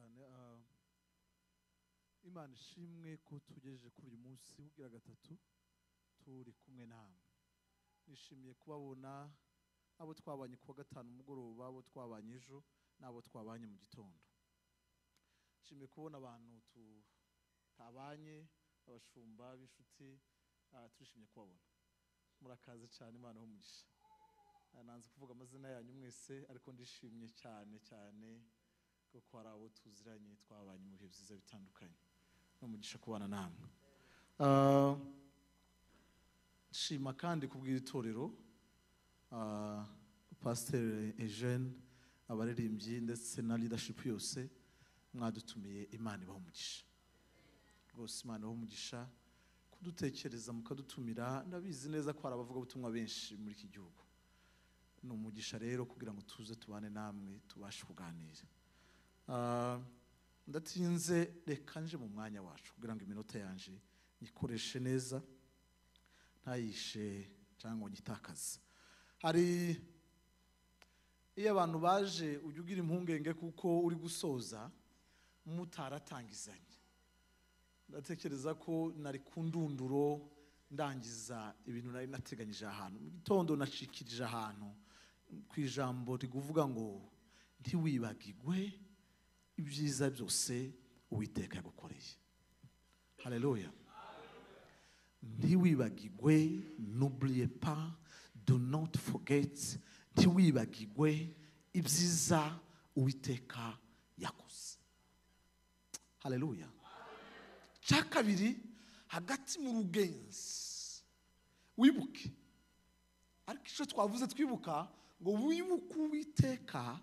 cyane Imana ishimwe ko tugejeje kuri uyu munsi ugira gatatu turi kumwe namwe. Nishimiye kubabona abo twabanye kuwa gatanu mugoroba, abo twabanye ejo nabo twabanye mu gitondo. Nishimiye kubona abantu tutabanye, abashumba b'inshuti, turishimye kubabona. Murakaze cyane, Imana umugisha. Nanze kuvuga amazina yanyu mwese ariko ndishimye cyane kuko hari abo tuziranye twabanye mu bihe byiza bitandukanye. N'umugisha kubana namwe. Nshima kandi kubwira itorero, Pastor Eugene, abaririmbyi ndetse na leadership yose mwadutumiye. Imana ibaho umugisha. Rwose Imana ibaho umugisha kudutekereza mukadutumira. Ndabizi neza ko hari abavuga ubutumwa benshi muri iki gihugu. Ni umugisha rero kugira ngo tuze tubane namwe tubashe kuganira. Ndatinze reka nje mu mwanya wacu kugira ngo iminota yanje nyikoreshe neza ntayishe cyangwa nyitakaze. Hari iyo abantu baje ujya ugira impungenge kuko uri gusoza mutaratangizanye. Ndatekereza ko nari ku ndunduro ndangiza ibintu nari nateganyije ahantu. Mu gitondo nacikirije ahantu ku ijambo riguvuga ngo ntiwibagirwe ibyiza byose Uwiteka yagukoreye. Haleluya. Ntiwibagirwe, n'oubliez pas, do not forget, ntiwibagirwe ibyiza Uwiteka yakoze. Haleluya. Cya kabiri, hagati mu rugenzi wibuke. Ariko icyo twavuze twibuka ngo wibuke Uwiteka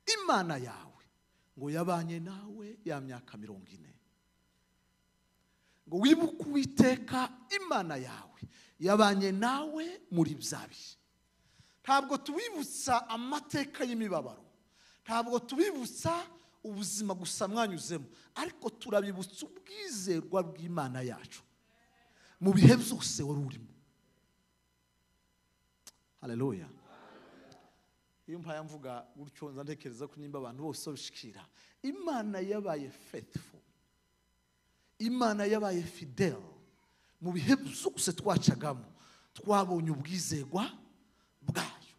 Imana yawe ngo yabanye nawe ya myaka 40. Ngo wibuke Uwiteka Imana yawe yabanye nawe muri byabi. Ntabwo tubibutsa amateka y'imibabaro, ntabwo tubibutsa ubuzima gusa mwanyuzemo, ariko turabibutsa ubwizerwa bw'Imana yacu mu bihe byose wari urimo. Haleluya. Iyo mpaya mvuga gutyo nzatekereza ko nimba abantu bose bishikira Imana yabaye faithful, Imana yabaye fidel mu bihe byose twacagamo, twabonye ubwizerwa bwayo.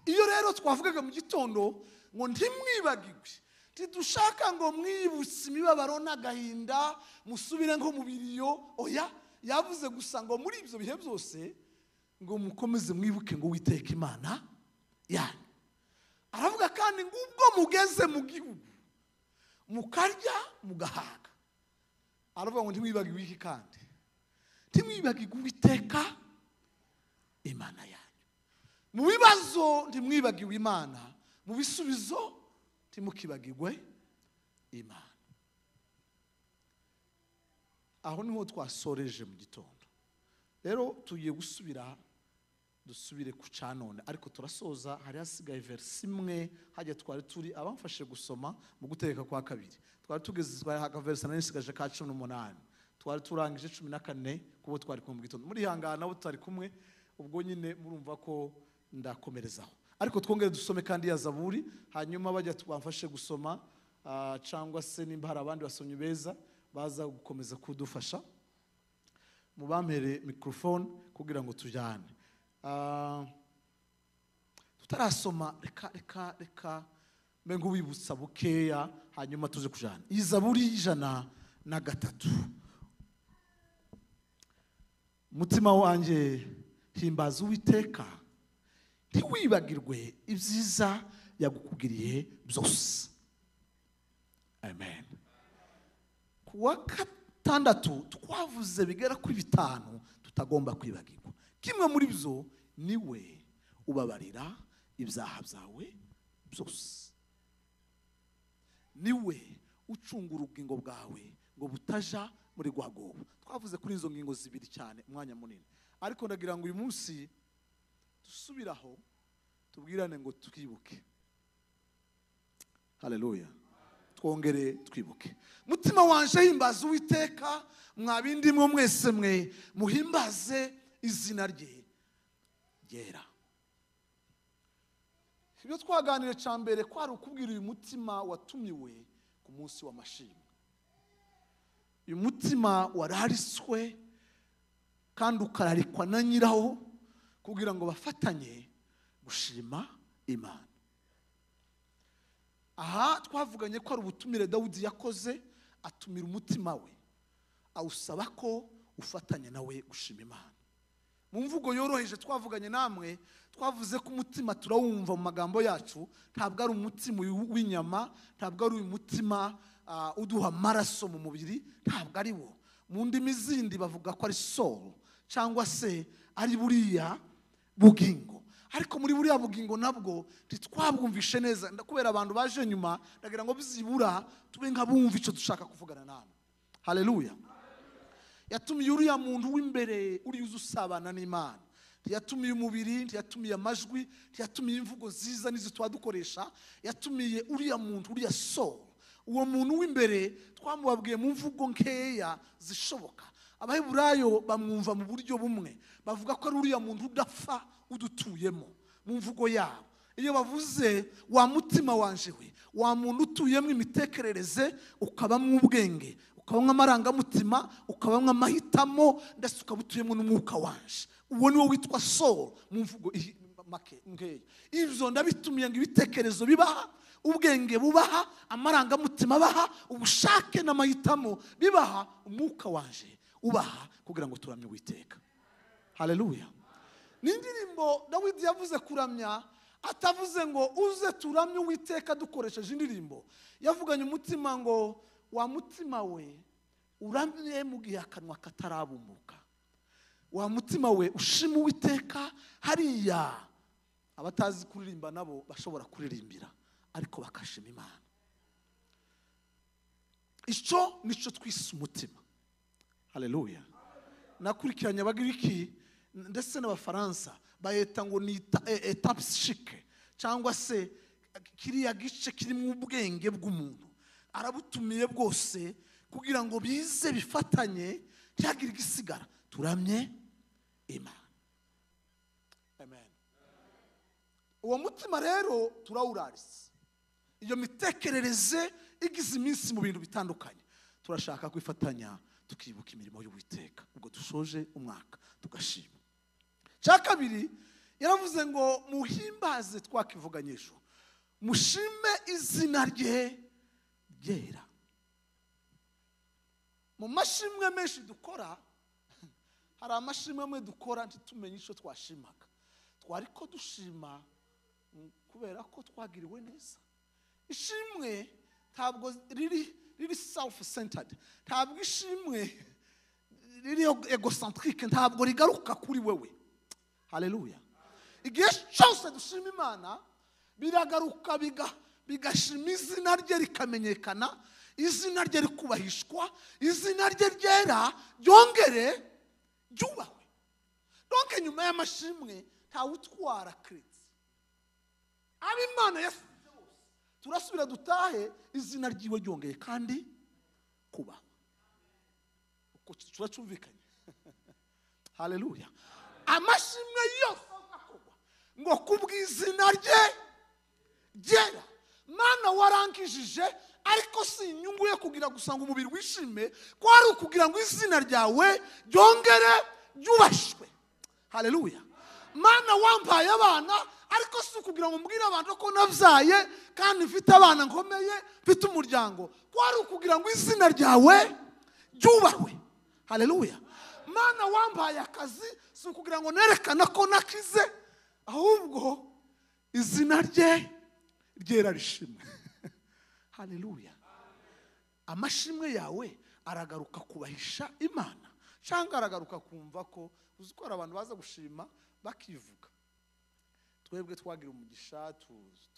Iyo rero twavugaga mu gitondo ngo ntimwibagirwe, tidushaka ngo mwibutse imibabaro n'agahinda musubire nko mu biriyo, oya, yavuze gusa ngo muri ibyo bihe byose ngo mukomeze mwibuke ngo Uwiteka Imana yanyu. Aravuga kandi ngo ubwo mugeze mu gihugu mukarya mugahaga, aravuga ngo ntimwibagirwe iki kandi? Ntimwibagirwe Uwiteka Imana yanyu. Mu bibazo ntimwibagirwe Imana, mu bisubizo ntimukibagirwe Imana. Aho niho twasoreje mu gitondo. Rero tugiye dusubire ku canone, ariko turasoza. Hari hasigaye verse imwe hajya twari turi abamfashe gusoma mu gutegeka kwa kabiri. Twari tugeze haka verse nasigaje ka 18. Twari turangije 14 kubo twari kumwe mu gitondo. Muri hangana abo twari kumwe, ubwo nyine murumva ko ndakomerezaho. Ariko twongere dusome kandi ya Zaburi, hanyuma bajya twamfashe gusoma cyangwa se nimba hari abandi basomye beza baza gukomeza kudufasha. Mubampere microphone kugira ngo tujyane. Tutarasoma reka mengo wibutsa bukeya hanyuma tuze kujana. Izaburi 103. Mutima wanje himbaza Uwiteka, ntiwibagirwe ibyiza yagukugiriye byose. Amen. Kuwa gatandatu twavuze bigera kuri 5 tutagomba kwibagirwa. Kimwe muri byo niwe ubabarira ibyaha byawe byose. Niwe ucungura ubugingo bwawe ngo butaja muri gwagoba. Twavuze kuri izo ngingo zibiri cyane umwanya munini, ariko ndagira ngo uyu munsi dusubiraho tubwirane ngo twibuke. Haleluya. Twongere twibuke. Mutima wanje himbaza Uwiteka, mwabindi mwe mwese mwe muhimbaze izina rye ryera. Ibyo twaganire cyambere kwari ukubwira uyu mutima watumiwe ku munsi w'amashimwe. Uyu mutima warariswe kandi ukararikwa na nyiraho kugira ngo bafatanye gushima Imana. Aha twavuganye ko ari ubutumire Dawudi yakoze, atumira umutima we, awusaba ko ufatanya nawe gushima Imana. Mu mvugo yoroheje twavuganye namwe, twavuze ko umutima turawumva mu magambo yacu, ntabwo ari umutima w'inyama, ntabwo ari umutima uduha amaraso mu mubiri, ntabwo ari wo. Mu ndimi zindi bavuga ko ari soul cyangwa se ari buriya bugingo. Ariko muri buriya bugingo nabwo ntitwabwumvishe neza, kubera abantu baje nyuma, ndagira ngo bizibura tube nk'abumva icyo dushaka kuvugana namwe. Haleluya. Yatumiye uriya muntu w'imbere uri usabana n'Imana. Yatumiye umubiri, yatumiye amajwi, yatumiye imvugo ziza nizo twadukoresha, yatumiye uriya muntu, uriya soul. Uwo muntu w'imbere twamubabwiye mu mvugo nkeya zishoboka. Abaheburayo bamwumva mu buryo bumwe, bavuga ko ari uriya muntu udapfa udutuyemo mu mvugo yabo. Iyo bavuze wa mutima wanje we, wa muntu utuyemo imitekerereze, ukabamwe ubwenge, ukabamwe amarangamutima, ukabamwe amahitamo, ndetse ukabutuyemo n'umwuka wanje, uwo niwo witwa soul mu mvugo make nkeya. Ibyo ndabitumiye ngo ibitekerezo bibaha, ubwenge bubaha, amarangamutima baha, ubushake n'amahitamo bibaha, umwuka wanje ubaha, kugira ngo turamye Uwiteka. Haleluya. N'indirimbo Dawidi yavuze kuramya, atavuze ngo uze turamye Uwiteka dukoresheje indirimbo. Yavuganye umutima ngo wa mutima we uramye mu gihe akanwa katarabumuka. Wa mutima we ushima Uwiteka hariya abatazi kuririmba nabo bashobora kuririmbira, ariko bakashima Imana. Icyo nico twise umutima. Haleluya. Nakurikiranye Abagiriki ndetse n'Abafaransa bayeta ngo ni étape psychique, cyangwa se kiriya gice kiri mu bwenge bw'umuntu. Arabutumiye bwose kugira ngo bize bifatanye, cyagire gisigara, turamye Imana. Amen. Uwo mutima rero turawurarise. Iyo mitekerereze igize iminsi mu bintu bitandukanye, turashaka kwifatanya tukibuka imirimo y'Uwiteka ubwo dushoje umwaka tugashima. Cya kabiri yaravuze ngo muhimbaze, twakivuganye ejo, mushime izina rye ryera. Mu mashimwe menshi dukora, hari amashimwe amwe dukora ntitumenye icyo twashimaga. Twari ko dushima kubera ko twagiriwe neza. Ishimwe ntabwo riri self-centered, ntabwo ishimwe riri egocentrique, ntabwo rigaruka kuri wewe. Haleluya. Igihe cyose dushima Imana, biragaruka bigashima izina rye rikamenyekana, izina rye rikubahishwa, izina rye ryera ryongere ryubahwe. Donc nyuma y'amashimwe ntawutwara credit. Aba Imana yasize bose, turasubira dutahe izina ryiwe ryongeye kandi kubahwa. Uko turacumvikanye. Haleluya. Amashimwe yose akogwa ngo kubw'izina rye ryera. Mana warankijije, ariko si inyungu yo kugira gusanga umubiri wishime, ko ari ukugira ngo izina ryawe ryongere ryubashwe. Haleluya. Mana wampaye abana, ariko si ukugira ngo mbwire abantu ko nabyaye kandi mfite abana nkomeye, mfite umuryango, ko ari ukugira ngo izina ryawe ryubahwe. Haleluya. Mana wampaye akazi, si ukugira ngo nerekana ko nakize, ahubwo izina rye ryera rishimwe. Haleluya. Amashimwe yawe aragaruka kubahisha Imana, cyangwa aragaruka kumva ko uzi ko abantu baza gushima bakivuga. Twebwe twagira umugisha,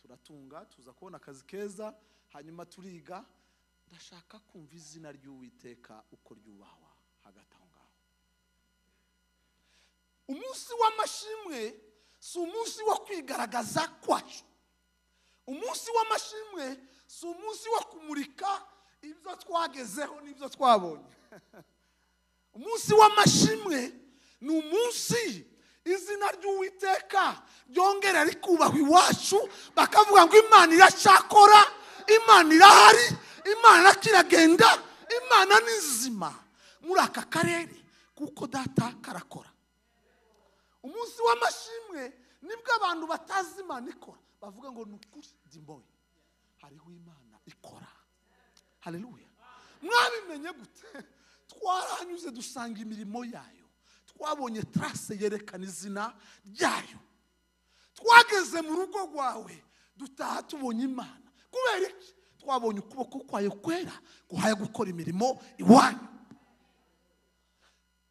turatunga, tuza kubona akazi keza, hanyuma turiga. Ndashaka kumva izina ry'Uwiteka uko ryubahwa hagati aho ngaho. Umunsi w'amashimwe si umunsi wo kwigaragaza kwacu. Umunsi w'amashimwe si umunsi wo kumurika ibyo twagezeho n'ibyo twabonye. Umunsi w'amashimwe ni umunsi izina ry'Uwiteka ryongera rikubahwa iwacu, bakavuga ngo Imana iracyakora, Imana irahari, Imana kiragenda, Imana nizima muri aka karere kuko data karakora. Umunsi w'amashimwe nibwo abantu batazi Imana ikora bavuga ngo nukuri dimboye hariho Imana ikora. Haleluya. Mwabimenye gute? Twaranyuze dusanga imirimo yayo, twabonye trace yerekana izina ryayo. Twageze mu rugo rwawe dutaha tubonye Imana. Kubera iki? Twabonye ukuboko kwayo kwera guhaye gukora imirimo iwanyu.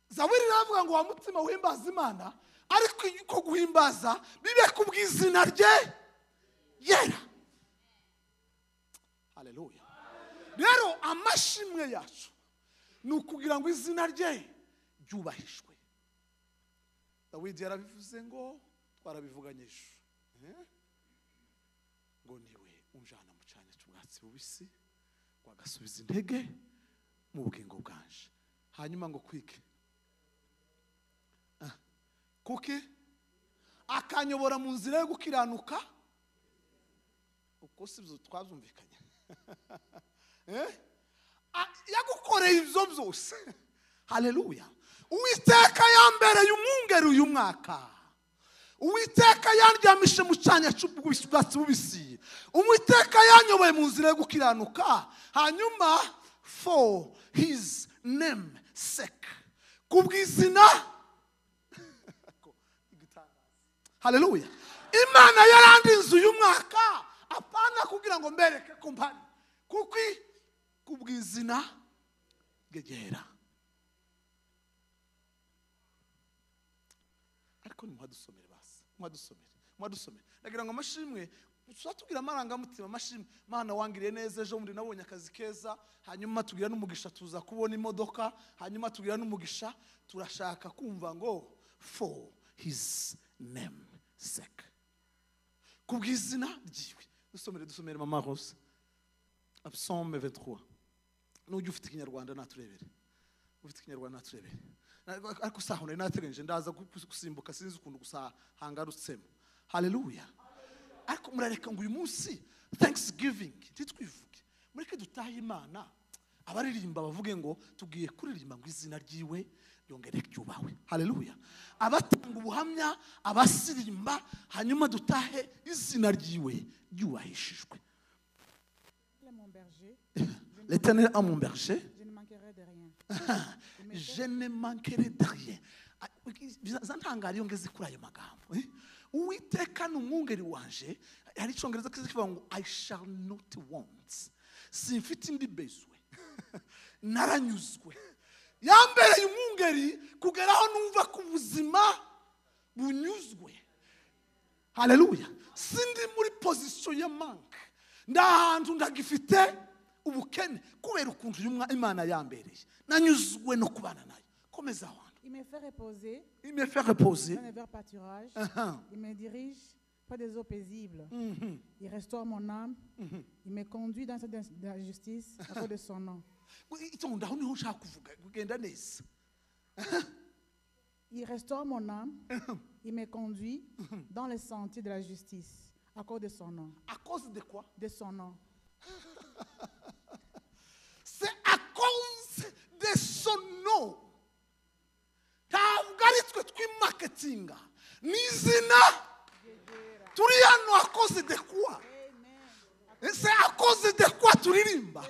Zaburi iravuga ngo wa mutima wihimbaza Imana, ariko yuko guhimbaza bibe kubw'izina rye yera. Haleluya. Rero amashimwe yacu ni ukugira ngo izina rye ryubahishwe. Dawidi yarabivuze ngo twarabivuganyije ngo niwe unjana mu cyanya cy'ubwatsi bubisi wagasubiza intege mu bugingo bwanje. Hanyuma ngo kwike kuki akanyobora mu nzira yo gukiranuka. Uko sibyo twazumvikanye. Yagukoreye ibyo byose. Haleluya. Uwiteka yambereye umwungeri uyu mwaka. Uwiteka yandyamishe mu cyanya cy'ubwatsi bubisi. Uwiteka yanyoboye mu nzira yo gukiranuka. Hanyuma for his name sake, kubw'izina. Haleluya. Imana yarandinze uyu mwaka apana kugira ngo mbereke ko mpari, kuko kubw'izina gegera. Ariko nimwadusomere basi, mwadusomere. Nagira ngo amashimwe tuzatugira amarangamutima. Amashimwe, Mana wangiriye neza, ejo muri nabonye akazi keza, hanyuma tugira n'umugisha tuza kubona imodoka, hanyuma tugira n'umugisha. Turashaka kumva ngo for his name sake, kubw'izina ryiwe. Dusomere Mama Rose Psaume 23. N'ujya ufite ikinyarwanda naturebere, ufite ikinyarwanda naturebere. Ariko sahone nategereje ndaza gusimbuka sinzi ukuntu gusa hangarutsemo. Haleluya. Ariko murareka ngo uyu munsi Thanksgiving titwivuge, mureke dutahe Imana. Abaririmba bavuge ngo tugiye kuririmba ngo izina ryiwe yongere cyubahwe. Haleluya. Abatanga ubuhamya, abasirimba, hanyuma dutahe izina ryiwe ryubahishijwe. L'Éternel est mon berger, je ne manquerai de rien. Je ne manquerai de rien. Zantangariyo ngeze kuri ayo magambo. Uwiteka n'umwungeri wanje, hari icyongereza kivuga ngo I shall not want. Simfite indi bezwe. Naranyuzwe. Yambereye umwungeri kugeraho numva ku buzima bunyuzwe. Haleluya. Sindi muri position ya manque. Ndahantu ndagifite ubukene kubera ukuntu Imana yambereye. Nanyuzwe no kubana nayo. Komeza aho. Il me fait reposer. Il me fait reposer. Dans les verts pâturages. Il me dirige près des eaux paisibles. Il restaure mon âme. Il me conduit dans la justice à cause de son nom. Il restaure mon âme. Il me conduit dans les sentiers de la justice à cause de son nom. À cause de quoi? De son nom. C'est à cause de son nom. Ntabwo ari twe twimarketinga n'izina turi hano à cause de quoi? C'est à cause de quoi turirimba?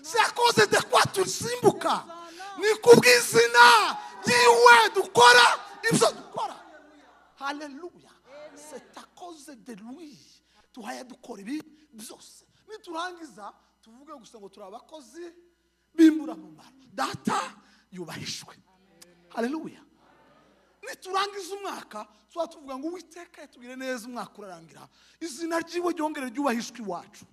C'est à cause de quoi tusimbuka? Ni kubw'izina ryiwe dukora ibyo dukora. Haleluya. C'est à cause de lui tuhaye dukora ibi byose. Niturangiza tuvuge gusa ngo turi abakozi bimbura mu mara. Data yubahishwe. Haleluya. Niturangiza umwaka tuba tuvuga ngo Uwiteka yatugire neza umwaka urarangira, izina ryiwe ryongere ryubahishwe iwacu.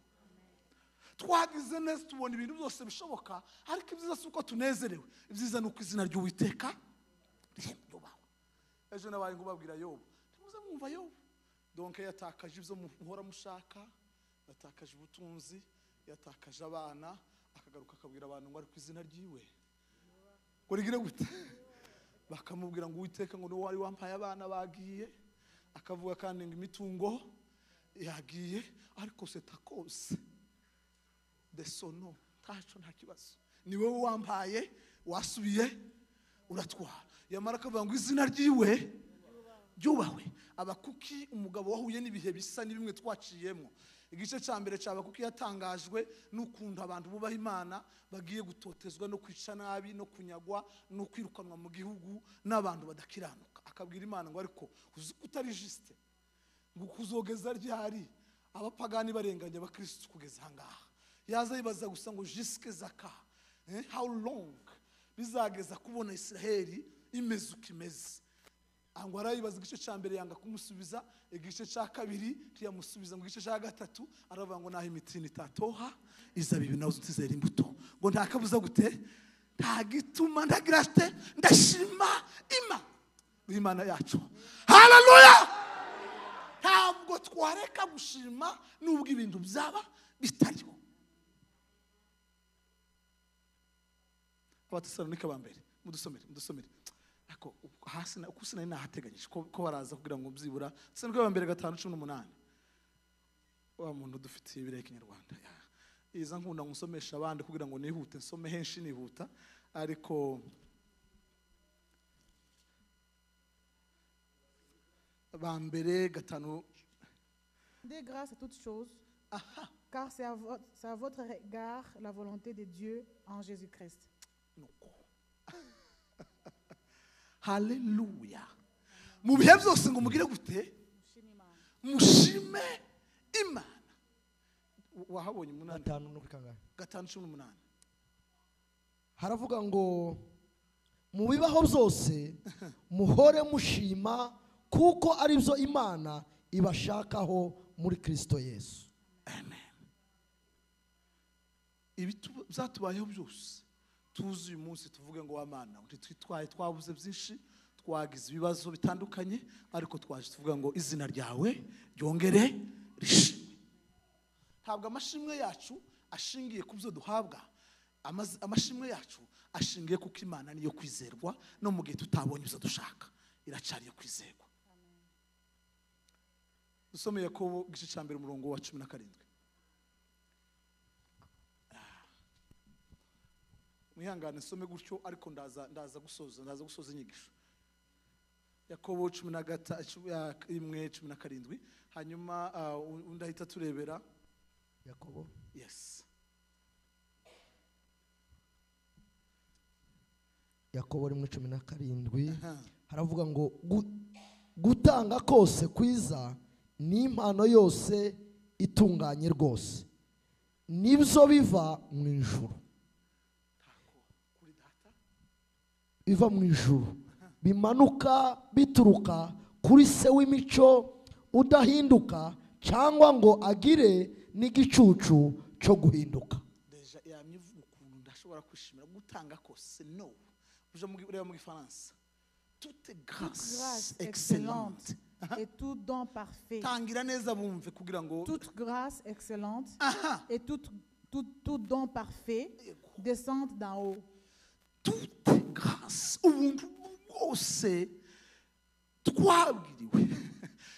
Twagize neza tubona ibintu byose bishoboka, ariko ibyiza si uko tunezerewe, ibyiza ni uko izina ry'Uwiteka ryubahwa. Ejo nabaye ngubabwira Yobu, ntimuze mwumva Yobu donc yatakaje ibyo muhora mushaka, yatakaje ubutunzi, yatakaje abana, akagaruka akabwira abantu ngo ari ku izina ryiwe ngo rigire gute. Bakamubwira ngo Uwiteka ngo niwe wari wampaye abana bagiye, akavuga kandi ngo imitungo yagiye, ariko c'est à cause de son nom. tacho nta kibazo ni wowe wampaye wasubiye uratwara yamara akavuga ngo izina ryiwe byubahwe abakuki umugabo wahuye n'ibihe bisa n'ibimwe twaciyemo igice cya mbere cy'abakuki yatangajwe n'ukuntu abantu bubaha Imana bagiye gutotezwa no kwica nabi no kunyagwa no kwirukanwa mu gihugu n'abantu badakiranuka akabwira Imana ngo ariko utari juste ngo kuzogeza ryari abapagani barenganya abakristo kugeza hangaha yaza yibaza gusa ngo jusque zaka how long bizageza kubona Israeli imeze ukimeze ngo arayibaza igice cya mbere yanga kumusubiza igice cya kabiri tiyamusubiza mu gice cya gatatu aravuga ngo naho imitini itatoha izabibi nazo ntizera imbuto ngo nta kabuza gute nta gituma ndagirate ndashima Imana yacu haleluya ntabwo twareka gushima nubwo ibintu byaba bitariho Abatesalonika ba mbere mudusomere ako hasi uko sinari nahateganyije ko baraza kugira ngo byibura Abatesalonika ba mbere 5:18 wa muntu dufite ibireye kinyarwanda iza nkunda ngusomesha abandi kugira ngo nihute nsome henshi nihuta ariko ba mbere 5 Rendez grâce à toutes choses, car c'est à votre égard la volonté de Dieu en Jésus-Christ. Haleluya. Mu bihe byose ngo mugire gute? Mushime Imana. Wahabonye umunani 5:18. Haravuga ngo mu bibaho byose muhore mushima kuko ari byo Imana ibashakaho muri Kristo Yesu. Amen. Ibi byatubayeho byose tuzi uyu munsi tuvuge ngo w'Imana twitwaye twabuze byinshi twagize ibibazo bitandukanye ariko twaje tuvuga ngo izina ryawe ryongere rishimwe. Ntabwo amashimwe yacu ashingiye ku byo duhabwa amashimwe yacu ashingiye kuko Imana niyo kwizerwa no mu gihe tutabonye ibyo dushaka iracari yo kwizerwa. Dusome Yakobo igice cya mbere umurongo wa 17. Mwihangane some gutyo ariko ndaza gusoza inyigisho. Yakobo 1:17 hanyuma undahita turebera Yakobo. Yes. Yakobo 1:17 haravuga ngo gutanga kose kwiza ni impano yose itunganye rwose nibyo biva mu ijuru biva mu ijuru bimanuka bituruka kuri se w'imico udahinduka cyangwa ngo agire n'igicucu cyo guhinduka. Deja yamyivuga ukuntu ndashobora kwishimira gutanga kose no uje mureba mu Gifaransa toute grâce excellente et tout don parfait. Tangira neza bumve kugira ngo toute grâce excellente et tout don parfait descend d'en haut. Toute grâce ubuntu bwose twabwiriwe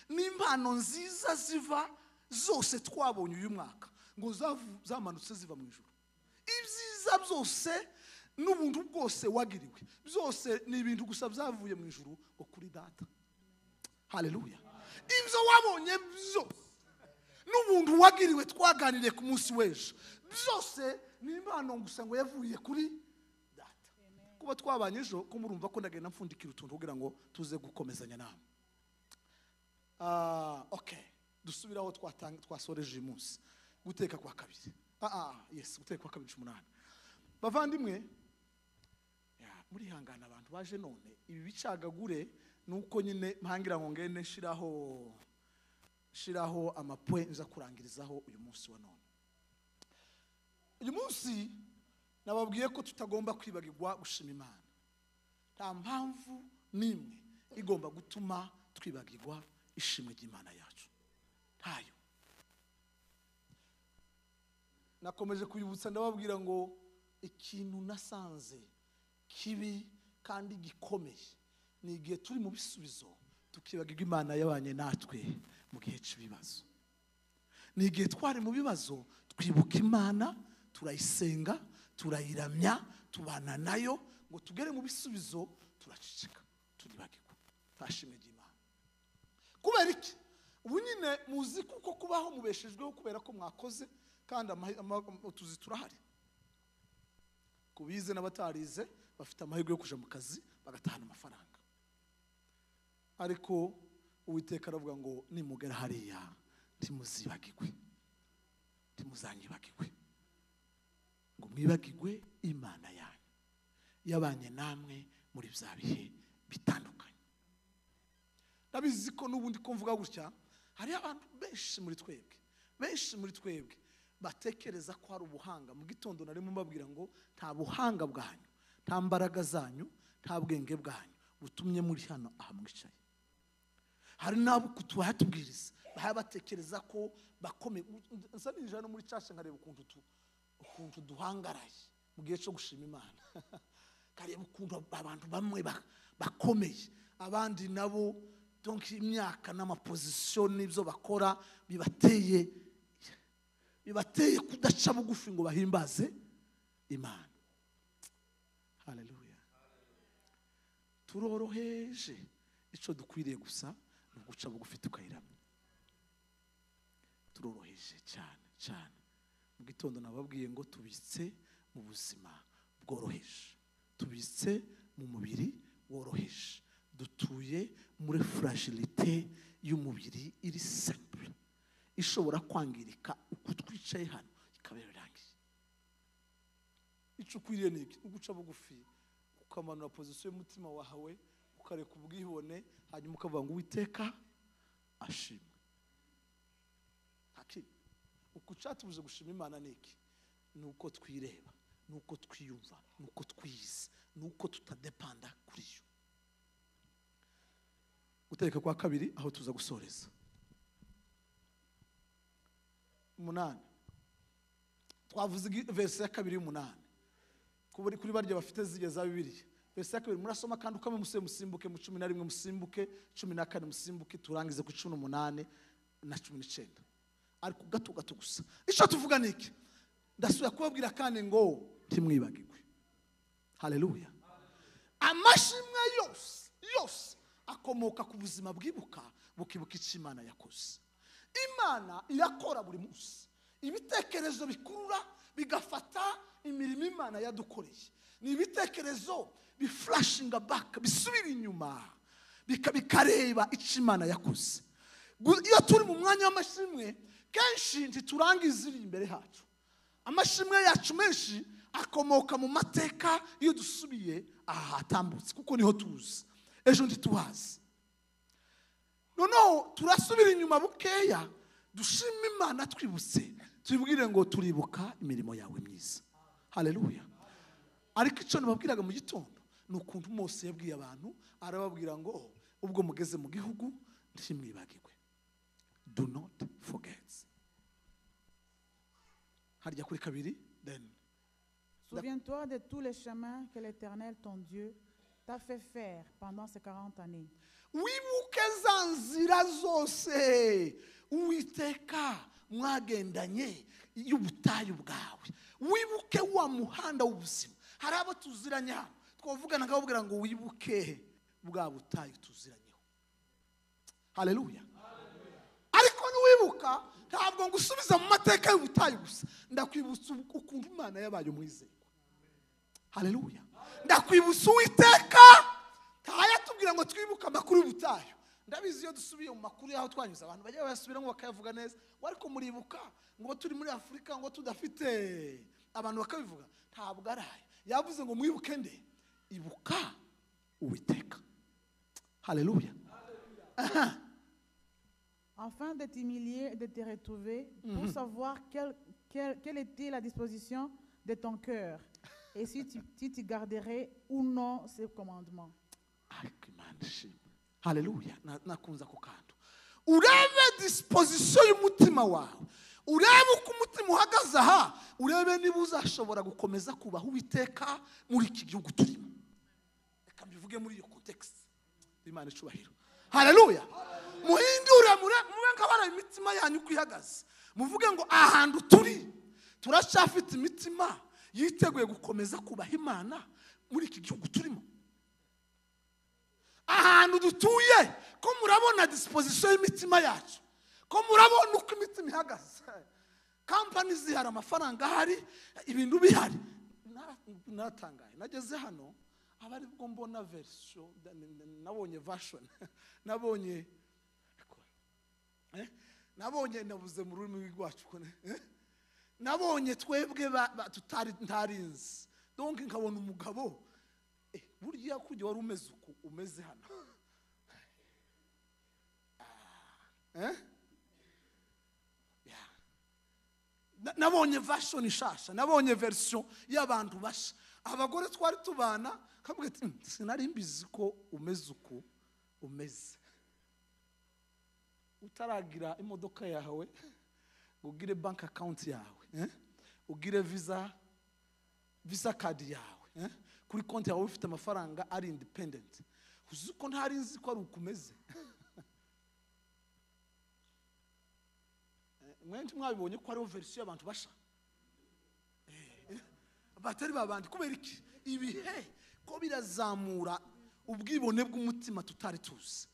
n'impano nziza ziva zose twabonye uyu mwaka ngo zamanutse ziva mu ijuru. Ibyiza byose n'ubuntu bwose wagiriwe byose ni ibintu gusa byavuye mu ijuru kuri data. Haleluya. Ibyo wabonye byose n'ubuntu wagiriwe twaganiriye ku munsi w'ejo byose ni impano gusa ngo yavuye kuri data. Kuba twabanye ejo ko murumva ko ndagenda mfundikira utuntu kugira ngo tuze gukomezanya namwe. Okay, dusubiraho twasoreje uyu munsi guteka kwa kabiri. Yes, guteka kwa kabiri 18. Bavandimwe muri hangana abantu baje none ibi bicagagure nuko nyine mpangira ngo ngene shiraho amapwe nza kurangirizaho uyu munsi wa none. Uyu munsi nababwiye ko tutagomba kwibagirwa gushima Imana. Nta mpamvu nimwe igomba gutuma twibagirwa ishimwe ry'Imana yacu. Ntayo. Nakomeje kuyibutsa ndababwira ngo ikintu nasanze kibi kandi gikomeye ni igihe turi mu bisubizo tukibagirwa Imana yabanye natwe mu gihe cy'ibibazo. Ni igihe twari mu bibazo twibuka Imana turayisenga, turayiramya, tubana nayo, ngo tugere mu bisubizo turaceceka, turibagirwa. Tashimwe ry'Imana. Kubera iki? Ubu nyine muzi kuko kubaho mubeshejweho kubera ko mwakoze, kandi utuzi turahari. Kubize n'abatarize bafite amahirwe yo kuja mu kazi bagatahana amafaranga. Ariko Uwiteka aravuga ngo nimugera hariya ntimuzibagirwe, ntimuzanyibagirwe, ngo mwibagirwe Imana yanyu yabanye namwe muri bya bihe bitandukanye. Ndabizi ko n'ubundi ko mvuga gutya, hari abantu benshi muri twebwe batekereza ko hari ubuhanga. Mu gitondo narimo mbabwira ngo nta buhanga bwanyu, nta mbaraga zanyu, nta bwenge bwanyu butumye muri hano aha mwicaye. Hari nabo kutuhatubwiriza batekereza ko bakomeye. Nsa n'ijana muri cyashe nkareba ukuntu duhangaraye mu gihe cyo gushima Imana. Kareba ukuntu abantu bamwe bakomeye, abandi nabo donc imyaka n'amapozisiyo n'ibyo bakora bibateye kudaca bugufi ngo bahimbaze Imana. Haleluya. Turoroheje, icyo dukwiriye gusa ni uguca bugufi tukayiramya. Turoroheje cyane. Mu gitondo nababwiye ngo tubitse mu buzima bworoheje, tubitse mu mubiri woroheje, dutuye muri fragilité y'umubiri iri simple, ishobora kwangirika uko twicaye hano ikaba irangiye. Icyo ukwiriye ni iki? Uguca bugufi, ukamanura position y'umutima wawe, ukareka ubwibone, hanyuma ukavuga ngo Uwiteka ashimwe. Uko cyatubuje gushima Imana ni iki? Nuko twireba, nuko twiyumva, nuko twiyizi, nuko tutadepanda kuri yo. Gutereka kwa kabiri aho tuza gusoreza 8. Twavuze verse ya 2:8. Kuri barya bafite zigeza Bibiliya. Verse ya 2 murasoma kandi ukame musimbuke mu 11 musimbuke 14 musimbuke turangize ku 18 na 19. Ariko gato gusa. Icyo tuvuga niki? Ndasuya kubabwira kandi ngo timwibagirwe. Haleluya. Amashimwe yose akomoka ku buzima bwibuka, bukibuka icyo Imana yakoze. Imana irakora buri munsi. Ibitekerezo bikurura bigafata imirimo Imana yadukoreye. Ni ibitekerezo biflashinga back, bisubira inyuma, bikareba icyo Imana yakoze. Iyo turi mu mwanya w'amashimwe, kenshi ntiturangiza iri imbere hacu. Amashimwe yacu menshi akomoka mu mateka iyo dusubiye aha hatambutse, kuko niho tuzi. Ejo ntituhazi. Noneho turasubira inyuma bukeya, dushima Imana twibutse, tubibwire ngo turibuka imirimo yawe myiza. Haleluya. Ariko icyo nababwiraga mu gitondo ni ukuntu Mose yabwiye abantu, arababwira ngo ubwo mugeze mu gihugu ntimwibagirwe. Do not forget. Harya kuri kabiri, then. Souviens-toi de tous les chemins que l'Éternel, ton Dieu, t'a fait faire pendant ces 40 années. Wibuke za nzira zose Uwiteka mwagendanye y'ubutayu bwawe. Wibuke wa muhanda w'ubuzima. Hari abo tuziranye hano, twavugana ngababwira ngo wibuke bwa butayu tuziranyeho. Haleluya. Ariko niwibuka ntabwo ngusubiza mu mateka y'ubutayu gusa, ndakwibutsa ukuntu Imana yabaye umwizerwa. Haleluya. Ndakwibutsa Uwiteka tayatubwira ngo twibuka amakuru y'ubutayu. Ndabizi iyo dusubiye mu makuru yaho twanyuze abantu bajya basubira ngo bakayavuga neza, ariko muribuka ngo turi muri Afrika ngo tudafite abantu bakabivuga, ntabwo araye. Yavuze ngo mwibuke nde? Ibuka Uwiteka. Haleluya. Afin de t'humilier et de te retrouver, pour savoir quelle était la disposition de ton cœur, et si tu garderais ou non ces commandements. Haleluya. Nakunza ku kantu. Urebe disposition y'umutima wawe. Urebe uko umutima uhagaze aha. Urebe niba uzashobora gukomeza kubaho Uwiteka muri iki gihugu turimo. Reka mbivuge muri iyo context. Imana icubahiro. Haleluya. Muhindure mube nkabara imitima yanyu kwihagaze. Muvuge ngo ahantu turi turacyafite imitima yiteguye gukomeza kubaha Imana muri iki gihugu turimo. Ahantu dutuye ko murabona disposition y'imitima yacu, ko murabona uko imitima ihagaze, company zihari, amafaranga hari, ibintu bihari. Natangaye nageze hano abari bwo mbona version, nabonye version, nabonye nabuze mu rurimi rwacu ko nabonye twebwe tutari ntarinzi. Donc nkabona umugabo burya kujya wari umeze uko umeze hano. Nabonye version ishasha, nabonye version y'abantu basha. Abagore twari tubana kavuga ati sinari mbizi ko umeze uko umeze. Utaragira imodoka yawe, ugire bank account yawe, ugire visa card yawe, kuri konti yawe ufite amafaranga ari independent. Uzuko ntari nzi ko ari ukumeze. Mwenje mwabibonye ko ari version y'abantu basha. Batari babandi kubera iki ibihe ko birazamura ubwibone bw'umutima tutari tuzi.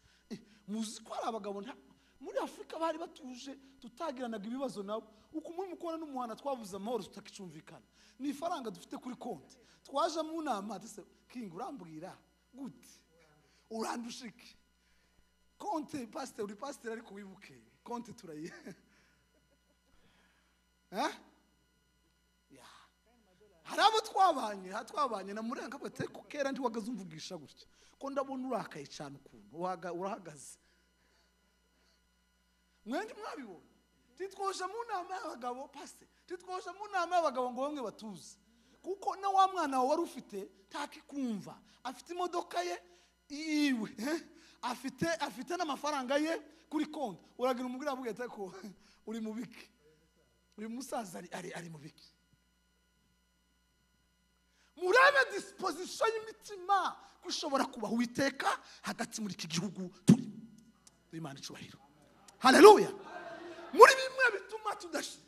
Muzi ko ari abagabo muri Afrika bari batuje tutagiranaga ibibazo nabo. Uko muri mukora n'umuhana twavuze amahoro tutakicumvikana. Ni faranga dufite kuri konti. Twaje mu nama dise King urambwira gute? Urandushike. Konti pastor uri pastor ariko wibuke. Konti turayi. Harabo twabanye na murenga bwate ko kera ndi wagaze umvugisha gutya. Ko ndabona urakaye cyane ukuntu urahagaze. Mwenje mwabibona. Titwoje mu nama y'abagabo pastor. Titwoje mu nama y'abagabo ngo bamwe batuze. Kuko na wa mwana wari ufite takikumva. Afite imodoka ye iwe. Afite n'amafaranga ye kuri konti. Uragira umubwira abugete ko uri mubiki. Uyu musaza ari mubiki. Murabe disposition y'imitima kushobora kuba Uwiteka hagati muri iki gihugu turi. Imana icubahiro. Haleluya. Muri bimwe bituma tudashi.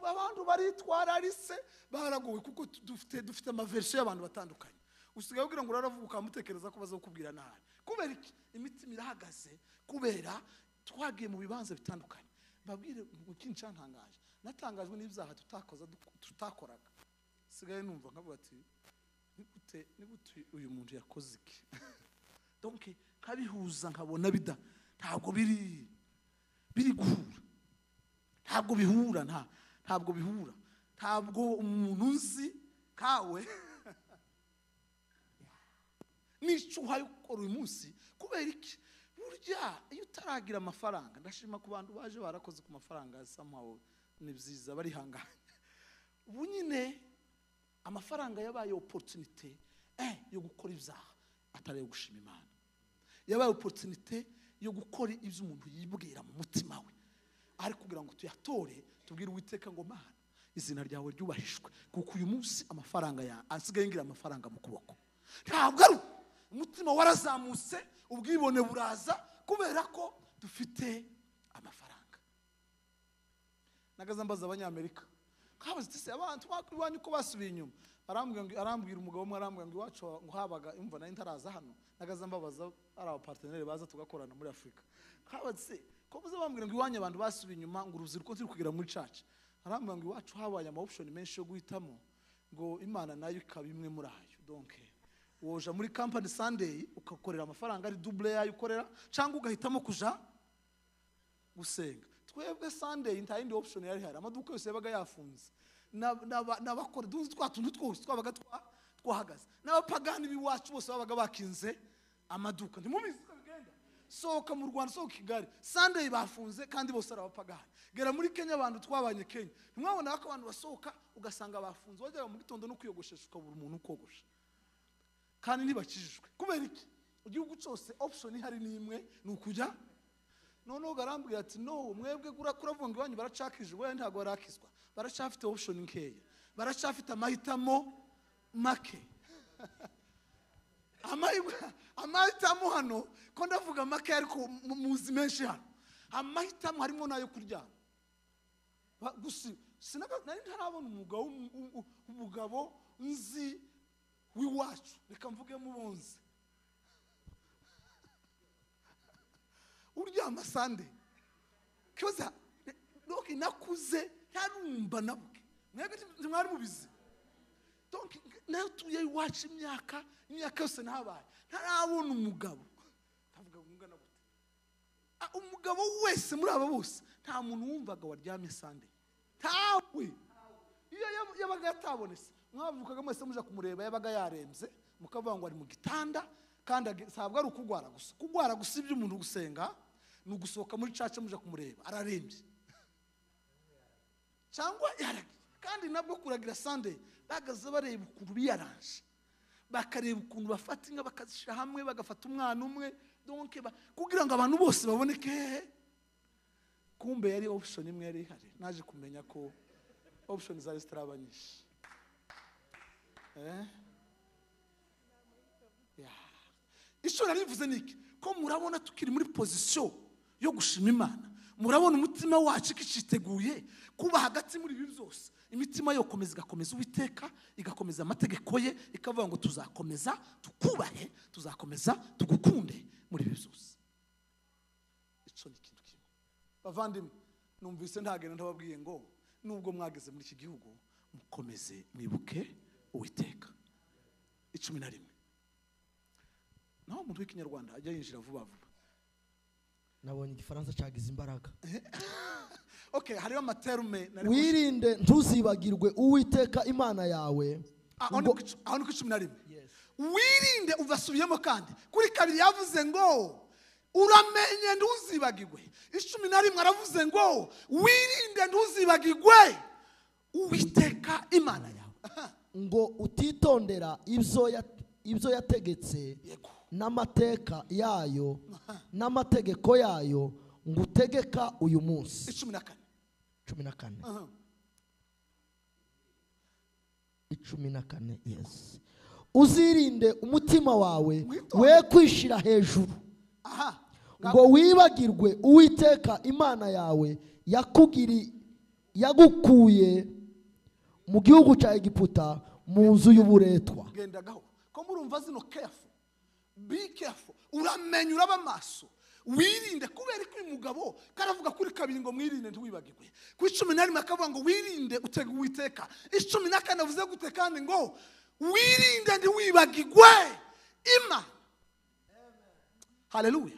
Abantu baritwara arise baragowe kuko dufite amaversion y'abantu batandukanye. Usigaye ugira ngo uravuga mutekereza ko bazokubwira nabi. Kubera iki imitima irahagaze kubera twagiye mu bibanza bitandukanye. Babwire ukinca ntangaje. Natangajwe n'ibyaha tutakoraga. Sigaye numva nkavuga ati nigute uyu muntu yakoze iki. Donc kabihuza nkabona ntabwo biri guhura. Ntabwo bihura ntabwo bihura. Ntabwo umuntu uzi kawe nicuha yukora uyu munsi kubera iki burya iyo utaragira amafaranga. Ndashima ku bantu baje barakoze ku mafaranga somehow ni byiza bari hanganye. Ubu nyine amafaranga yabaye opportunity yo gukora ibyaha atari yo gushima Imana. Yabaye opportunity yo gukora ibyo umuntu yibwira mu mutima we. Ari kugira ngo tuyatore tubwire Uwiteka ngo Mana izina ryawe ryubahishwe kuko uyu munsi amafaranga asigaye ngira amafaranga mu kuboko. Ntabwo ari umutima warazamutse ubwibone buraza kubera ko dufite amafaranga. Nagaza mbaza abanyamerika kabaze tse abantu bakwibanye ko basubiye inyuma. Arambwira umugabo umwe arambwira ngo iwacu ngo habaga imva na intaraza hano. Nagaza mbabaza ari aba partenaire baza tugakorana muri Afrika. Kabaze ko muze bambwira ngo iwanye abantu basubiye inyuma ngo urubyiruko turi kugira muri church. Arambwira ngo iwacu habaye ama option menshi yo guhitamo ngo Imana nayo ikaba imwe muri ayo. Donc woja muri company Sunday ukakorera amafaranga ari double yayo ukorera cyangwa ugahitamo kuja gusenga. Twebwe Sunday nta yindi option yari hari. Amaduka yose yabaga yafunze. N'abakora duzi twatuntu twose twabaga twahagaze. N'abapagani biwacu bose babaga bakinze amaduka. Ntimubizi ko bigenda. Sohoka mu Rwanda, sohoka Kigali, Sunday bafunze kandi bose arabapagani. Gera muri Kenya abantu twabanye Kenya. Ntimwabona ko abantu basohoka ugasanga bafunze. Wajyaga mu gitondo no kuyogoshesha ukabura umuntu ukogosha. Kandi ntibakijijwe. Kubera iki? Igihugu cyose option ihari ni imwe ni ukujya. Noneho garambwira ati no mwebwe kuravuga ngo iwanyu baracakije we ntago barakizwa. Baracafite option nkeya. Baracafite amahitamo make. Amahitamo hano ko ndavuga make ariko muzi menshi hano. Amahitamo harimo nayo kuryama. nari ntarabona umugabo nzi w'iwacu reka mvuge mubonze uryama Sunday koza doki nakuze ntarumva nabuke mwebwe mwari mubizi donc natuye iwacu imyaka yose nabaye ntarabona umugabo ndavuga ngana gute umugabo wese muri aba bose nta muntu wumvaga waryamye Sunday tawe iyo yabaga yatabonese mwavukaga mwese muja kumureba yabaga yaremze mukavuga ngo ari mu gitanda kandi sabwa ari kugwara gusa ibyo umuntu gusenga ni ugusohoka muri church muja kumureba ararembye cyangwa kandi nabwo kuragira Sunday bagaze bareba ukuntu biyaranje bakareba ukuntu bafata inka bakazishira hamwe bagafata umwana umwe donc kugira ngo abantu bose baboneke kumbe yari option imwe yari ihari naje kumenya ko option za restaurant nyinshi icyo narivuze niki ko murabona tukiri muri position yo gushima Imana murabona umutima wacu kiciteguye kuba hagati muri ibi byose imitima yo igakomeza Uwiteka igakomeza amategeko ye ikavuga ngo tuzakomeza tukubahe tuzakomeza tugukunde muri ibi byose icyo ni ikintu kimwe bavandimwe numvise ntagenda ntababwiye ngo nubwo mwageze muri iki gihugu mukomeze mwibuke Uwiteka 11 naho umuntu w'ikinyarwanda ajya yinjira vuba nabonye igifaransa cyagize imbaraga okay hariyo amaterume wirinde ntuzibagirwe Uwiteka Imana yawe aho ni 11 wirinde uvasubiyemo kandi kuri kabiri yavuze ngo uramenye ntuzibagirwe 11 aravuze ngo wirinde ntuzibagirwe Uwiteka Imana yawe ngo utitondera ibyo yategetse n'amateka yayo n'amategeko yayo ngo utegeka uyu munsi 14 yes uzirinde umutima wawe we kwishira hejuru ngo wibagirwe Uwiteka Imana yawe yagukuye mu gihugu cya Egiputa mu nzu y'uburetwa gendagaho ko murumva zino be careful uramenye uraba maso wirinde kubera ko umugabo karavuga kuri kabiri ngo mwirinde ntiwibagirwe ku 11 akavuga ngo wirinde utega Uwiteka 14 avuze gute kandi ngo wirinde ntiwibagirwe Imana haleluya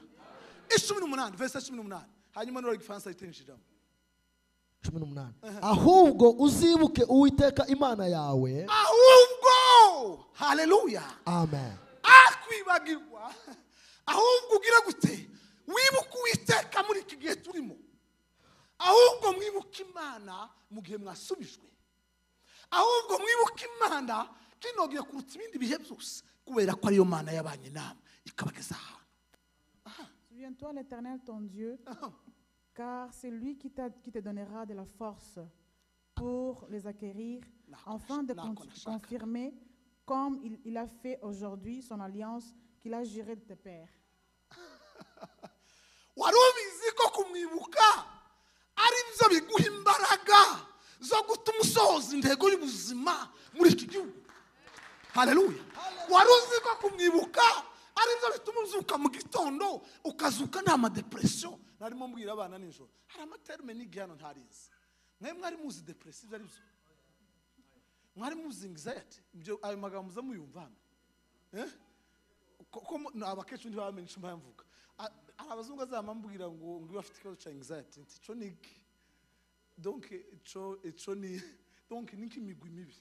18 verse 18 hanyuma no igifaransa itenjiramo 18 ahubwo uzibuke Uwiteka Imana yawe ahubwo haleluya amen akwibagirwa ahubwo ugira gute wibuka Uwiteka muri iki gihe turimo ahubwo mwibuka Imana mu gihe mwasubijwe ahubwo mwibuka Imana kinogiye kuruta ibindi bihe byose kubera ko ariyo Mana yabanye nama ikabageza ahantu Souviens-toi l'Éternel ton Dieu car c'est lui qui te donnera de la force pour les acquérir afin de confirmer comme il a fait aujourd'hui son alliance qu'il a juré de tes pères. Warubizi ko kumwibuka ari byo biguha imbaraga zo gutuma usohoza intego y'ubuzima muri iki gihugu. Haleluya. Waruzi ko kumwibuka ari byo bituma uzuka mu gitondo ukazuka nta ma depression. Narimo mbwira abana nijoro hari amaterme n'igihano ntarizi. Mwe mwari muzi depressive ari byo. Mwari muzi anxiety ibyo ayo magambo zamuyumvana. Ko abakecuru ntibamenye icyo mvuga. Abazungu azamambwira ngo bafite ikibazo cya anxiety icyo ni donc icyo ni donc ni kimigwi mibi.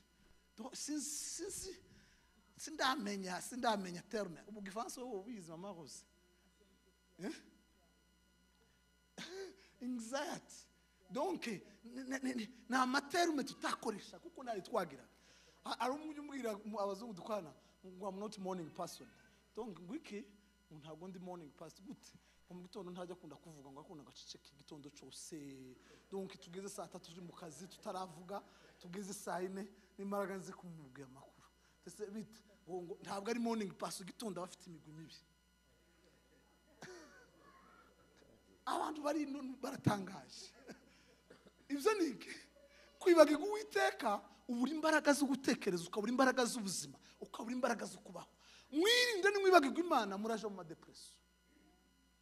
Sindamenya terme ubu gifaransa ubizi mama Rose. Anxiety donc na amaterme tutakoresha kuko nari twagira ari umumbwira abazungu dukwana ngo I'm not morning person donc ngwiki ntabwo ndi morning person gute mu gitondo ntajya kunda kuvuga ngo akunda gaceceka igitondo cyose donc tugeze saa 3 turi mu kazi tutaravuga tugeze saa 4 nimaraga nzi kumubwira amakuru ese bite ngo ntabwo ari morning person gitondo bafite imigwi mibi abantu bari baratangaje ibyo niki kwibagirwa Uwiteka ubura imbaraga zo gutekereza, ukabura imbaraga z'ubuzima, ukabura imbaraga zo kubaho. Mwirinde nimwibagirwa Imana muraje mu madepression.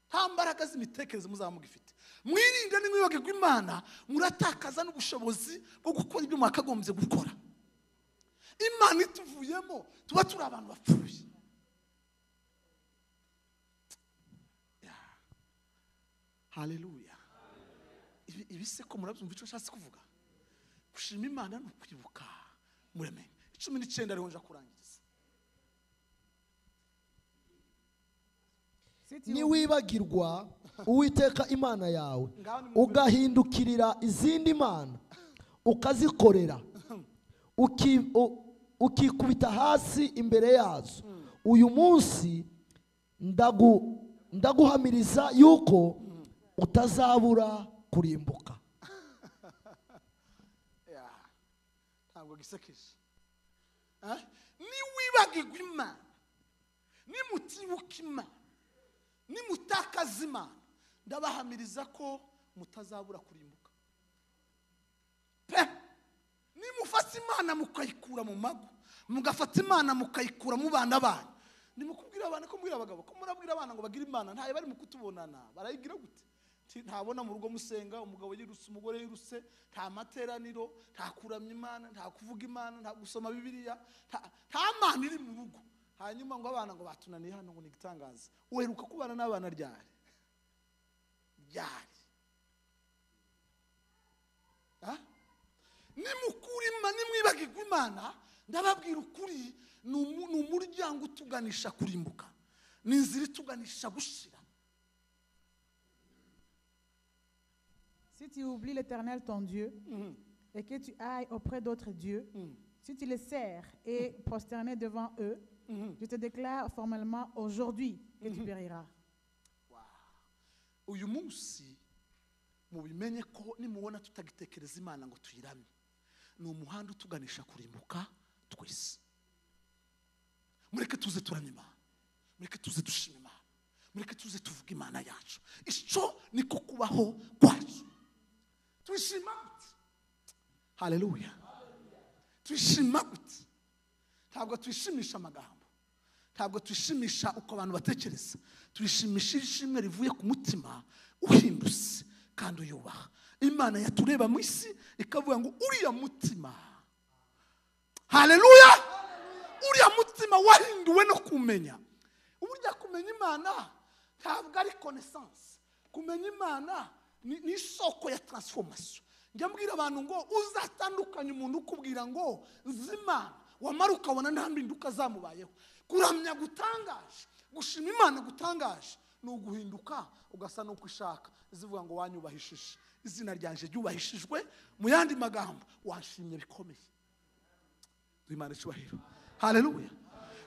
Nta mbaraga z'imitekerereze muzaba mugifite. Mwirinde nimwibagirwa Imana muratakaza n'ubushobozi bwo gukora ibyo mwakagombye gukora. Imana ituvuyemo tuba turi abantu bapfuye. Haleluya. Ibi se ko murabyumva icyo nshatse kuvuga? Gushima Imana no kwibuka mureme 19 ariho nja kurangiza. Niwibagirwa Uwiteka Imana yawe ugahindukirira izindi mana ukazikorera ukikubita hasi imbere yazo, uyu munsi ndaguhamiriza yuko utazabura kurimbuka. Ntabwo gisekeje. Niwibagirwa Imana, nimutibuka Imana, nimutakaza Imana, ndabahamiriza ko mutazabura kurimbuka. Nimufata Imana mukayikura mu mago, mugafata Imana mukayikura mu bana banyu. Nimukubwira abana ko mbwira abagabo ko murabwira abana ngo bagira Imana, ntaye bari mu kutubonana, barayigira gute? Ntabona mu rugo musenga, umugabo yiruse, umugore yiruse, nta materaniro, nta kuramya Imana, nta kuvuga Imana, nta gusoma Bibiliya, nta Mana iri mu rugo. Hanyuma ngo abana ngo batunaniye hano ngo nigitangaza. Uheruka kubana n'abana ryari? Nimukuri Imana, nimwibagirwa Imana, ndababwira ukuri, ni umuryango utuganisha kurimbuka, ni inzira ituganisha gushira. Si tu oublies l'Éternel ton Dieu et que tu ailles auprès d'autres dieux, si tu les sers et prosterné devant eux, je te déclare formellement aujourd'hui que tu périras. Uyu munsi mubimenye ko nimubona tutagitekereza Imana ngo tuyiramye, ni umuhanda utuganisha kurimbuka twese. Mureke tuze turamya Imana, mureke tuze dushima Imana, mureke tuze tuvuga Imana yacu. Ico niko kubaho kwacu. Twishima gute? Haleluya. Twishima gute? Ntabwo twishimisha amagambo, ntabwo twishimisha uko abantu batekereza, twishimisha ishimwe rivuye ku mutima uhindutse kandi uyubaha. Imana yatureba mu isi ikavuga ngo uriya mutima, haleluya, uriya mutima wahinduwe no kumenya. Uburyo kumenya Imana ntabwo ari connaissance. Kumenya Imana ni isoko ya transformation. Njya mbwira abantu ngo uzatandukanye umuntu ukubwira ngo nzima wamara ukabona nta mpinduka zamubayeho. Kuramya gutangaje, gushima Imana gutangaje, ni uguhinduka ugasa no kwishaka. Zivuga ngo wanyubahishije, izina ryanje ryubahishijwe, mu yandi magambo washimye bikomeye. Imana cyubahiro. Haleluya.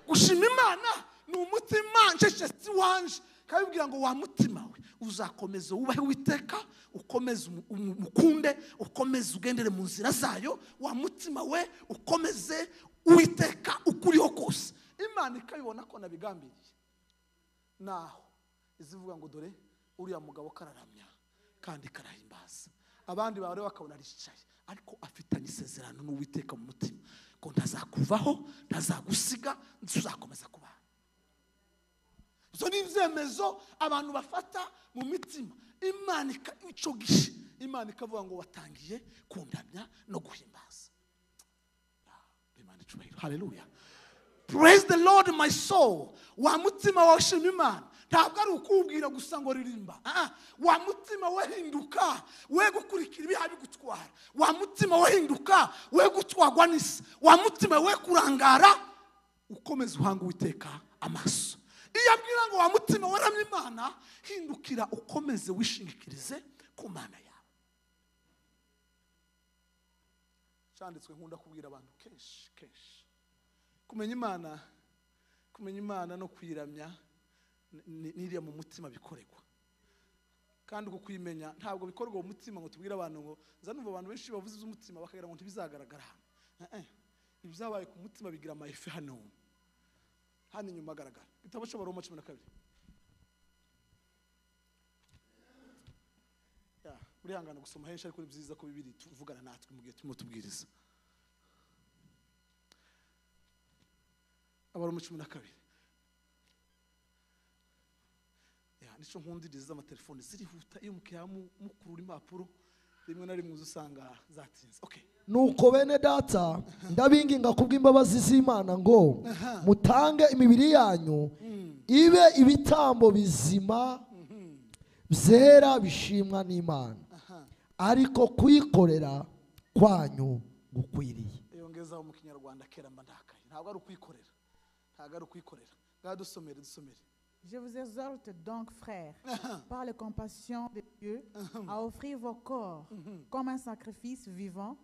Gushima Imana ni umutima nshesheti wanje, kabibwira ngo wa mutima we uzakomeza ubahe Uwiteka, ukomeze umukunde, ukomeze ugendere mu nzira zayo, wa mutima we ukomeze Uwiteka ukuriho kose. Imana ikabibona ko nabigambiriye, naho izivuga ngo dore uriya mugabo kararamya kandi karahimbaza. Abandi bare bakabona aricaye, ariko afitanye isezerano n'Uwiteka mu mutima ko ntazakuvaho, ntazagusiga, ntuzakomeza kuba. Zo ni ibyemezo abantu bafata mu mitima. Imana icyo gihe Imana ikavuga ngo watangiye kundamya no guhimbaza. Imana icubahiro. Haleluya. Praise the Lord my soul. Wa mutima washima Imana ntabwo ari ukubwira gusa ngo ririmba. Wa mutima wahinduka we gukurikira ibiha bigutwara. Wa mutima wahinduka we gutwagwa n'isi. Wa mutima we kurangara ukomeza uhanga Uwiteka amaso. Iyo abwira ngo wa mutima waramye Imana, hindukira ukomeze wishingikirize ku Mana yawe. Cyanditswe nkunda kubwira abantu kenshi kumenya Imana no kwiramya niriya mu mutima bikoregwa. Kandi uko kwimenya ntabwo bikorwa mu mutima ngo tubwire abantu ngo nzanumva abantu benshi bavuze umutima bakagira ngo ntibizagaragara hano. Ibyabaye ku mutima bigira amayefe hano inyuma agaragara. Igitabo cy'Abaroma 12. urihangana gusoma henshi ariko ni byiza ko bibiri tuvugana natwe mu gihe turimo tubwiriza. Abaroma 12. Nico nkundiriza amatelefone zirihuta iyo mukiyamu mukurura impapuro rimwe na rimwe uzusanga zatinze. Okay. Nuko bene data ndabinginga kubw'imbabazi z'Imana ngo mutange imibiri yanyu ibe ibitambo bizima byera bishimwa n'Imana ariko kuyikorera kwanyu gukwiriye. Yongezaho mu Kinyarwanda kera mbandakaye ntabwo ari ukwikorera, ntabwo ari ukwikorera. Dusomere. Je vous exhorte donc, frères, par les compassions de Dieu, à offrir vos corps comme un sacrifice vivant,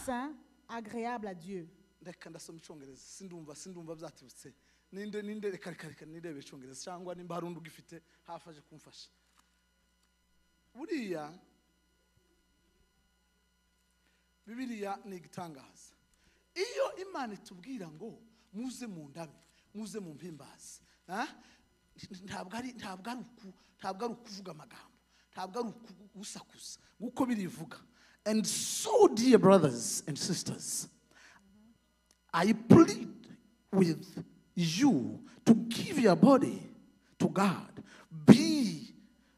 saint, agréable à Dieu. Reka ndasoma icyongereza sindumva byatibutse. Ninde reka nirebe icyongereza cyangwa nimba hari undi ugifite hafaje kumfasha. Buriya Bibiliya ni igitangaza. Iyo Imana itubwira ngo muze mu ndabe, muze mu mpimbazi, ntabwo ari ukuvuga amagambo, ntabwo ari ukusakuza nguko birivuga. And so, dear brothers and sisters, I plead with you to give your body to God,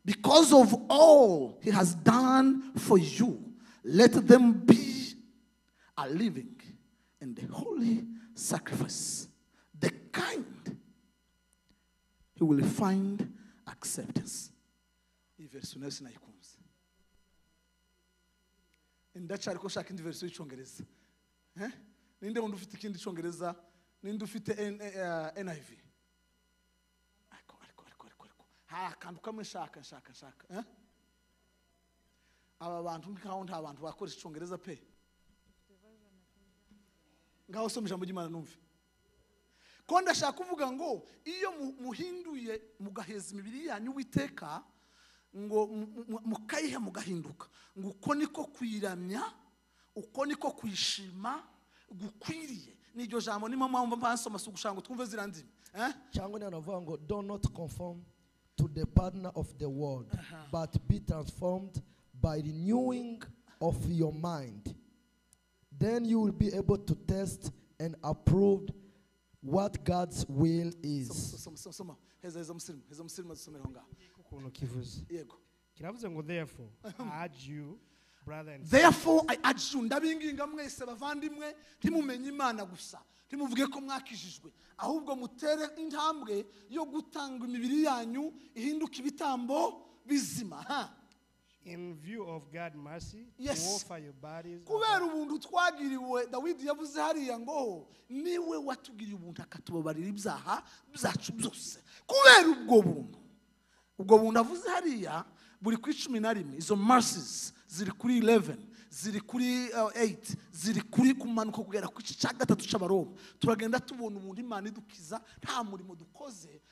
because of all He has done for you. Let them be a living and a holy sacrifice, the kind He will find acceptance. Iyi verse nayo sinayikunze. Ndacari ko shaka indi verse y'icyongereza. Ninde wundi ufite ikindi cyongereza? Ninde ufite NIV? Ha kantu kamwe shaka. Aba bantu nkaho nta bantu bakoresha icyongereza pe. Ngaho soma ijambo ry'Imana numve. Ko ndashaka kuvuga ngo iyo muhinduye mugaheza imibiri yanyu witeka ngo mukayiha mugahinduka ngo uko niko kwiramya, uko niko kwishima gukwiriye. Niryo jambo nimo mpamvu mpansoma sugushango twumve zirandimi. Cyangwa nanavuga ngo do not conform to the pattern of the world, but be transformed by renewing of your mind. Then you will be able to test and approve what God's will is. Soma. Heza musirimu dusomera ngaho. Ukuntu kivuze. Yego. Kiravuze ngo therefore I urge you, brother and therefore I urge you, ndabinginga mwese bavandimwe ntimumenye Imana gusa, ntimuvuge ko mwakijijwe, ahubwo mutere intambwe yo gutanga imibiri yanyu ihinduka ibitambo bizima. In view of God's mercy, yes, to offer your bodies. Kubera ubuntu twagiriwe, Dawidi yavuze hariya ngo niwe watugiriye ubuntu akatubabarira ibyaha byacu byose. Kubera ubwo buntu avuze hariya buri ku 11, izo mercies ziri kuri 11, ziri kuri 8, ziri kuri kumanuka kugera ku cya gatatu cy'Abaroma. Turagenda tubona umuntu Imana idukiza nta murimo dukoze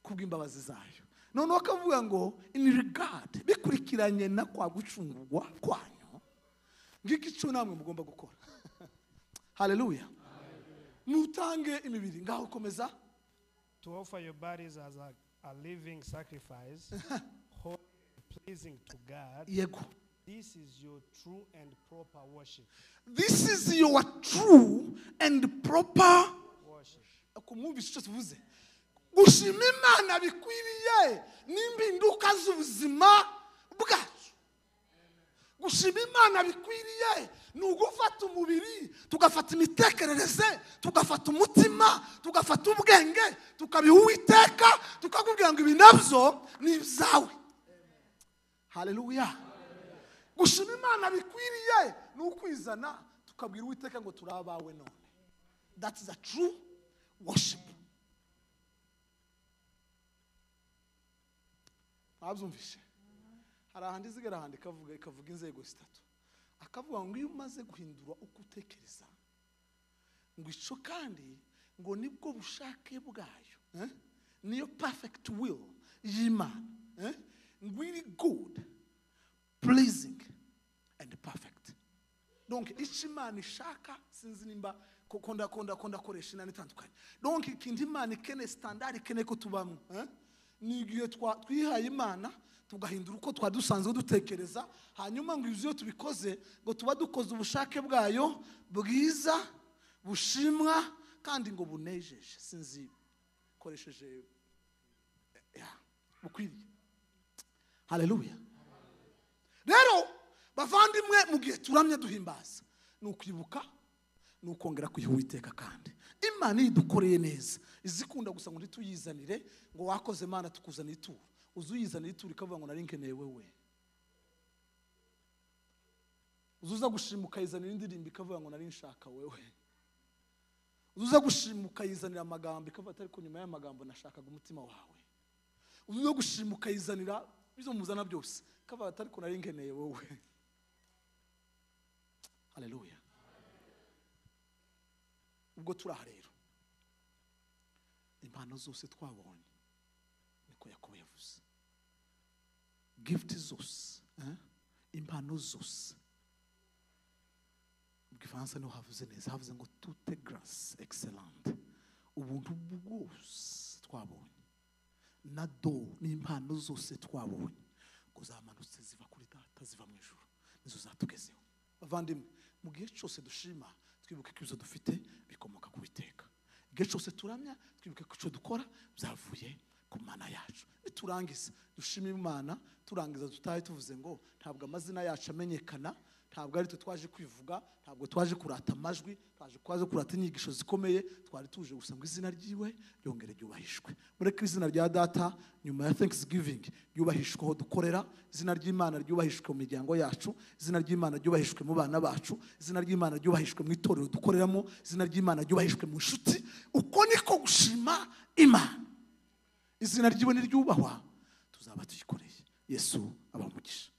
kubw'imbabazi zayo. Noneho akavuga ngo in regard bikurikiranye na kwa gucungurwa kwanyu ngiki cyo namwe mugomba gukora. Hallelujah. Mutange imibiri ngaho komeza. To offer your bodies as a living sacrifice, holy and pleasing to God. Yego. This is your true and proper worship. This is your true and proper worship. Akumumvisha icyo tuvuze. Gushima Imana bikwiriye n'impinduka z'ubuzima bwacu. Gushima Imana bikwiriye ni ugufata umubiri, tugafata imitekerereze, tugafata umutima, tugafata ubwenge, tukabiha Uwiteka, tukakubwira ngo ibi nabyo ni ibyawe. Hallelujah. Gushima Imana bikwiriye ni ukwizana, tukabwira Uwiteka ngo turabawe none. That is a true worship. Abzumvishe. Hari ahandi zigera ahandi ikavuga inzego zitatu. Akavuga ngo iyo umaze guhindura uko utekereza ngo ico kandi ngo nibwo bushake bwayo, niyo perfect will y'Imana, ngo iri good, pleasing and perfect. Donc ico Imana ishaka sinzi nimba konda koresha inani tandukanye. Donc ikindi Imana ikene standard ikene ko tubamwe, ni igihe twihaye Imana tugahindura uko twadusanzwe dutekereza, hanyuma ngo iyo tubikoze ngo tuba dukoze ubushake bwayo bwiza bushimwa kandi ngo bunejeje. Sinzi koresheje bukwiriye. Haleluya. Rero bavandimwe, mu gihe turamye duhimbaza ni ukwibuka, ni ukongera kwihuwiteka. Kandi Imana idukoreye neza izikunda gusa ngo ntituyizanire ngo wakoze Imana tukuzanira ituro, uzuyizanira ituro ikavuga ngo nari nkeneye wewe. Uzuza gushimuka yizanira indirimbo ikavuga ngo nari nshaka wewe. Uzuza gushimuka yizanira amagambo ikavuga atari ko nyuma y'amagambo nashakaga umutima wawe. Uzuza gushimuka yizanira bizo muzana byose ikavuga atari ko nari nkeneye wowe. Haleluya. Ubwo turaha rero impano zose twabonye niko Yakobo yavuze, gift zose, impano zose. Ubwifaransa niho havuze neza, havuze ngo toute grâce excellente, ubuntu bwose twabonye na do n'impano zose twabonye ngo zamanutse ziva kuri Data ziva mu ijuru, nizo zatugezeho. Bavandimwe, mu gihe cyose dushima twibuke ko ibyo dufite bikomoka ku Uwiteka. Igihe cyose turamya twibuke ko icyo dukora byavuye ku Mana yacu. Niturangiza dushima Imana, turangiza tutahe tuvuze ngo ntabwo amazina yacu amenyekana, ntabwo ari twe twaje kwivuga, ntabwo twaje kurata amajwi, twaje kurata inyigisho zikomeye, twari tuje gusa ngo izina ryiwe ryongere ryubahishwe. Mureke izina rya Data nyuma ya Thanksgiving ryubahishwe aho dukorera, izina ry'Imana ryubahishwe mu miryango yacu, izina ry'Imana ryubahishwe mu bana bacu, izina ry'Imana ryubahishwe mu itorero dukoreramo, izina ry'Imana ryubahishwe mu nshuti. Uko niko gushima Imana. Izina ryiwe niryubahwa tuzaba tuyikoreye. Yesu abamugisha.